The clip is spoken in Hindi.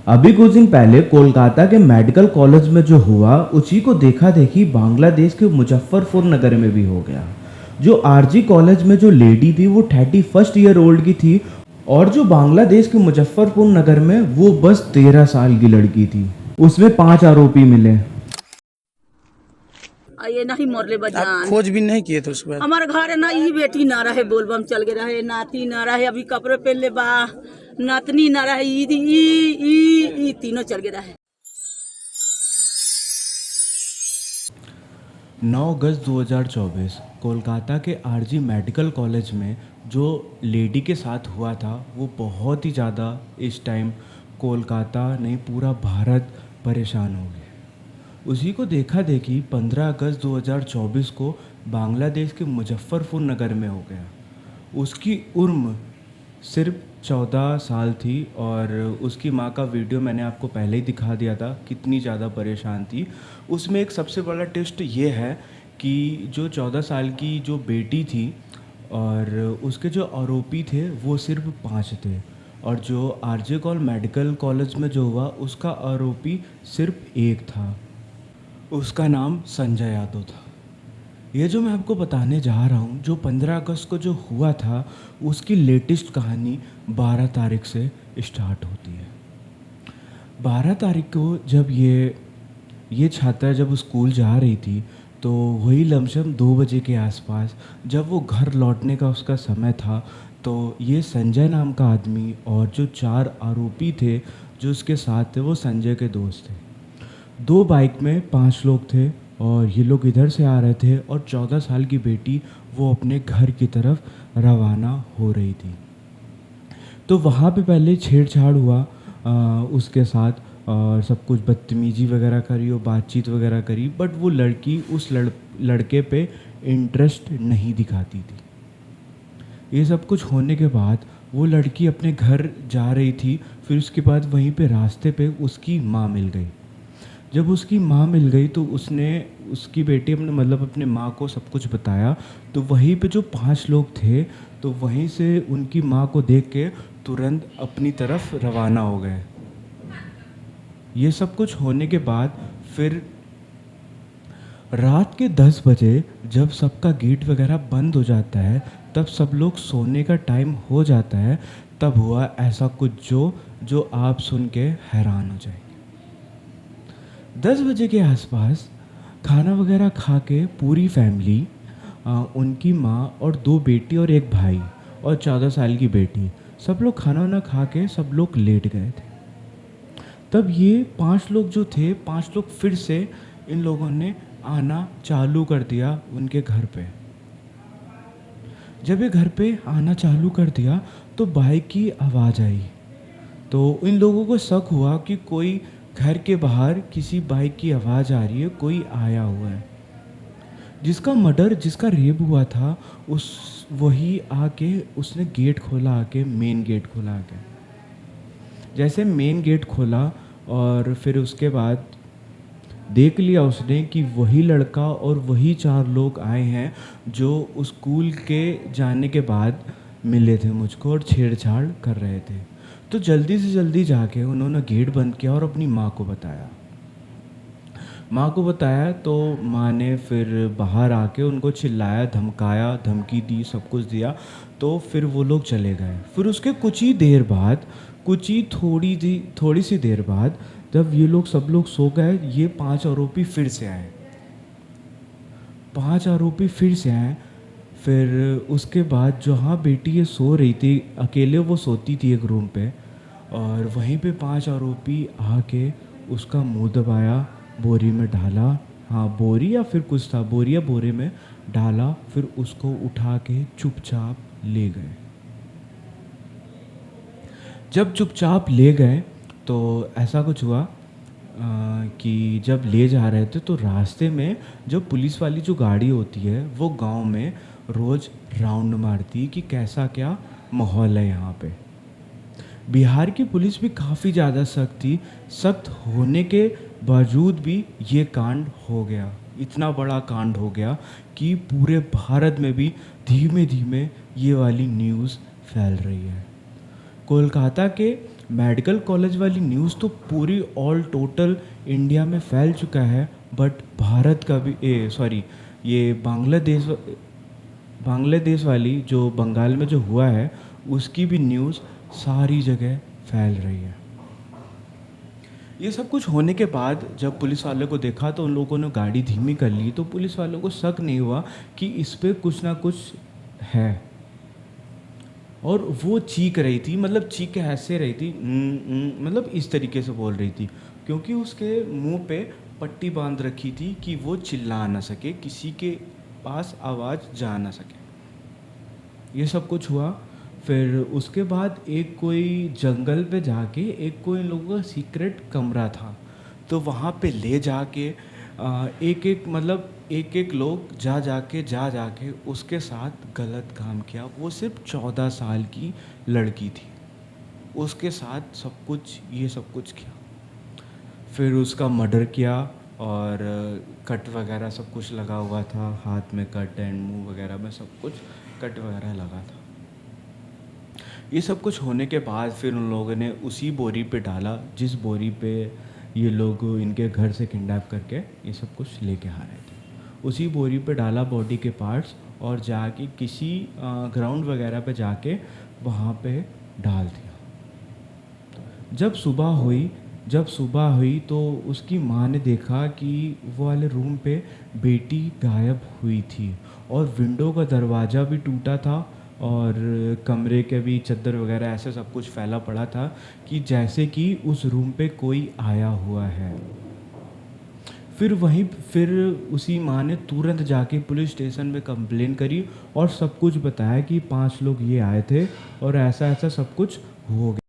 अभी कुछ दिन पहले कोलकाता के मेडिकल कॉलेज में जो हुआ उसी को देखा देखी बांग्लादेश के मुजफ्फरपुर नगर में भी हो गया। जो आरजी कॉलेज में जो लेडी थी वो 31 ईयर ओल्ड की थी और जो बांग्लादेश के मुजफ्फरपुर नगर में वो बस 13 साल की लड़की थी। उसमें 5 आरोपी मिले। ये नहीं मोरले आप बजान खोजबीन नहीं किए थे उसके बाद? हमारे घर ना ई बेटी ना रहे, बोलबम चल गए रहे, नाती ना रहे, अभी कपड़े पहन ले बा, नातनी ना रहे, ई तीनों चल गए रहे। 9 अगस्त 2024 कोलकाता के आरजी मेडिकल कॉलेज में जो लेडी के साथ हुआ था वो बहुत ही ज़्यादा इस टाइम कोलकाता नहीं पूरा भारत परेशान हो गया। उसी को देखा देखी 15 अगस्त 2024 को बांग्लादेश के मुजफ्फरपुर नगर में हो गया। उसकी उम्र सिर्फ 14 साल थी और उसकी माँ का वीडियो मैंने आपको पहले ही दिखा दिया था, कितनी ज़्यादा परेशान थी। उसमें एक सबसे बड़ा ट्विस्ट ये है कि जो 14 साल की जो बेटी थी और उसके जो आरोपी थे वो सिर्फ 5 थे और जो आरजे कॉल मेडिकल कॉलेज में जो हुआ उसका आरोपी सिर्फ 1 था। उसका नाम संजय यादव था। ये जो मैं आपको बताने जा रहा हूँ जो 15 अगस्त को जो हुआ था उसकी लेटेस्ट कहानी 12 तारीख से स्टार्ट होती है। 12 तारीख को जब ये छात्रा जब स्कूल जा रही थी तो वही लमसम 2 बजे के आसपास जब वो घर लौटने का उसका समय था तो ये संजय नाम का आदमी और जो 4 आरोपी थे जो उसके साथ थे वो संजय के दोस्त थे। 2 बाइक में 5 लोग थे और ये लोग इधर से आ रहे थे और 14 साल की बेटी वो अपने घर की तरफ रवाना हो रही थी। तो वहाँ पे पहले छेड़छाड़ हुआ उसके साथ और सब कुछ बदतमीजी वगैरह करी और बातचीत वगैरह करी, बट वो लड़की उस लड़के पे इंटरेस्ट नहीं दिखाती थी। ये सब कुछ होने के बाद वो लड़की अपने घर जा रही थी। फिर उसके बाद वहीं पे रास्ते पे उसकी माँ मिल गई। जब उसकी माँ मिल गई तो उसने उसकी बेटी अपने माँ को सब कुछ बताया। तो वहीं पे जो 5 लोग थे तो वहीं से उनकी माँ को देख के तुरंत अपनी तरफ रवाना हो गए। ये सब कुछ होने के बाद फिर रात के 10 बजे जब सबका गेट वगैरह बंद हो जाता है, तब सब लोग सोने का टाइम हो जाता है, तब हुआ ऐसा कुछ जो आप सुन के हैरान हो जाएंगे। 10 बजे के आसपास खाना वगैरह खा के पूरी फैमिली उनकी माँ और 2 बेटी और 1 भाई और 14 साल की बेटी सब लोग खाना वाना खा के सब लोग लेट गए थे। तब ये 5 लोग जो थे 5 लोग फिर से इन लोगों ने आना चालू कर दिया उनके घर पे। जब ये घर पे आना चालू कर दिया तो बाइक की आवाज़ आई। तो इन लोगों को शक हुआ कि कोई घर के बाहर किसी बाइक की आवाज़ आ रही है, कोई आया हुआ है। जिसका रेप हुआ था वही आके उसने गेट खोला, आके मेन गेट खोला आके। जैसे मेन गेट खोला और फिर उसके बाद देख लिया उसने कि वही लड़का और वही 4 लोग आए हैं जो स्कूल के जाने के बाद मिले थे मुझको और छेड़छाड़ कर रहे थे। तो जल्दी से जल्दी जाके उन्होंने गेट बंद किया और अपनी माँ को बताया। तो माँ ने फिर बाहर आके उनको चिल्लाया, धमकाया, धमकी दी, सब कुछ दिया। तो फिर वो लोग चले गए। फिर उसके थोड़ी सी देर बाद जब ये लोग सब लोग सो गए, ये 5 आरोपी फिर से आए। 5 आरोपी फिर से आए। फिर उसके बाद जहाँ बेटी ये सो रही थी, अकेले वो सोती थी एक रूम पे, और वहीं पे 5 आरोपी आके उसका मुंह दबाया, बोरी में डाला, हाँ बोरी या फिर कुछ था, बोरी या बोरे में डाला, फिर उसको उठा के चुपचाप ले गए। जब चुपचाप ले गए तो ऐसा कुछ हुआ कि जब ले जा रहे थे तो रास्ते में जो पुलिस वाली जो गाड़ी होती है वो गांव में रोज़ राउंड मारती कि कैसा क्या माहौल है यहाँ पे। बिहार की पुलिस भी काफ़ी ज़्यादा सख्त होने के बावजूद भी ये कांड हो गया। इतना बड़ा कांड हो गया कि पूरे भारत में भी धीमे धीमे ये वाली न्यूज़ फैल रही है। कोलकाता के मेडिकल कॉलेज वाली न्यूज़ तो पूरी ऑल टोटल इंडिया में फैल चुका है, बट भारत का भी सॉरी, ये बांग्लादेश वाली जो बंगाल में जो हुआ है उसकी भी न्यूज़ सारी जगह फैल रही है। ये सब कुछ होने के बाद जब पुलिस वालों को देखा तो उन लोगों ने गाड़ी धीमी कर ली, तो पुलिस वालों को शक नहीं हुआ कि इस पे कुछ ना कुछ है। और वो चीख रही थी, मतलब चीख ऐसे रही थी, मतलब इस तरीके से बोल रही थी, क्योंकि उसके मुंह पे पट्टी बांध रखी थी कि वो चिल्ला ना सके, किसी के पास आवाज़ जा ना सके। ये सब कुछ हुआ। फिर उसके बाद एक कोई जंगल पे जाके एक कोई इन लोगों का सीक्रेट कमरा था, तो वहाँ पे ले जाके एक एक लोग जा जाके उसके साथ गलत काम किया। वो सिर्फ 14 साल की लड़की थी, उसके साथ ये सब कुछ किया। फिर उसका मर्डर किया और कट वगैरह सब कुछ लगा हुआ था, हाथ में कट एंड मुंह वगैरह में सब कुछ कट वगैरह लगा था। ये सब कुछ होने के बाद फिर उन लोगों ने उसी बोरी पे डाला जिस बोरी पे ये लोग इनके घर से किडनैप करके ये सब कुछ लेके आ रहे थे। उसी बोरी पे डाला बॉडी के पार्ट्स और जाके किसी ग्राउंड वगैरह पे जाके वहाँ पे डाल दिया। जब सुबह हुई तो उसकी माँ ने देखा कि वो वाले रूम पे बेटी गायब हुई थी और विंडो का दरवाज़ा भी टूटा था और कमरे के भी चद्दर वगैरह ऐसे सब कुछ फैला पड़ा था कि जैसे कि उस रूम पे कोई आया हुआ है। फिर उसी माँ ने तुरंत जाके पुलिस स्टेशन में कंप्लेन करी और सब कुछ बताया कि 5 लोग ये आए थे और ऐसा ऐसा सब कुछ हो गया।